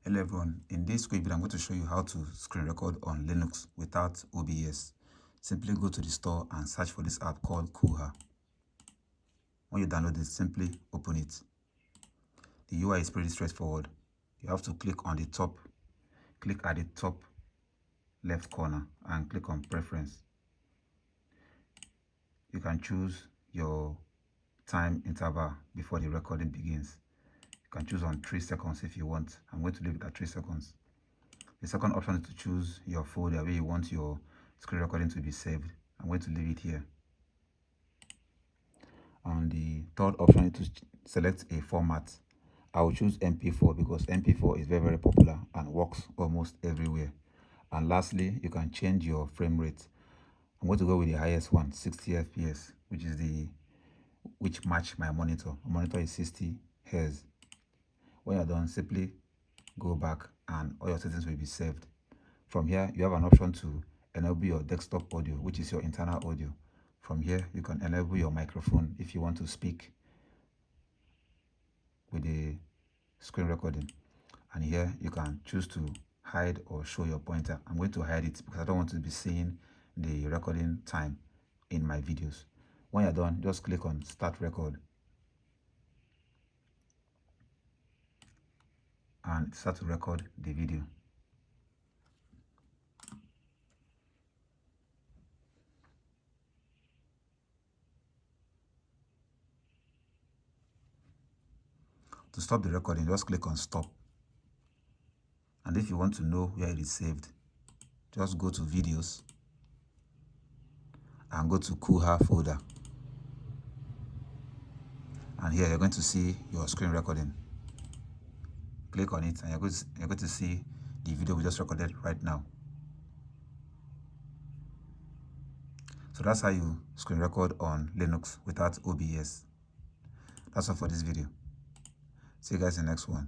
Hello everyone, in this quick video I'm going to show you how to screen record on Linux without OBS. Simply go to the store and search for this app called Cómo. When you download it, simply open it. The UI is pretty straightforward. You have to click on the top, click at the top left corner and click on preference. You can choose your time interval before the recording begins. You can choose on 3 seconds if you want. I'm going to leave it at 3 seconds. The second option is to choose your folder where you want your screen recording to be saved. I'm going to leave it here. And the third option is to select a format. I will choose MP4 because MP4 is very popular and works almost everywhere. And lastly, you can change your frame rate. I'm going to go with the highest one, 60 FPS, which match my monitor. My monitor is 60 Hz. When you're done, simply go back and all your settings will be saved. From here, you have an option to enable your desktop audio, which is your internal audio. From here, you can enable your microphone if you want to speak with the screen recording. And here, you can choose to hide or show your pointer. I'm going to hide it because I don't want to be seeing the recording time in my videos. When you're done, just click on Start Record. And start to record the video. To stop the recording, just click on Stop. And if you want to know where it is saved, just go to Videos and go to Cómo folder. And here you're going to see your screen recording. Click on it and you're going to see the video we just recorded right now. So that's how you screen record on Linux without OBS. That's all for this video. See you guys in the next one.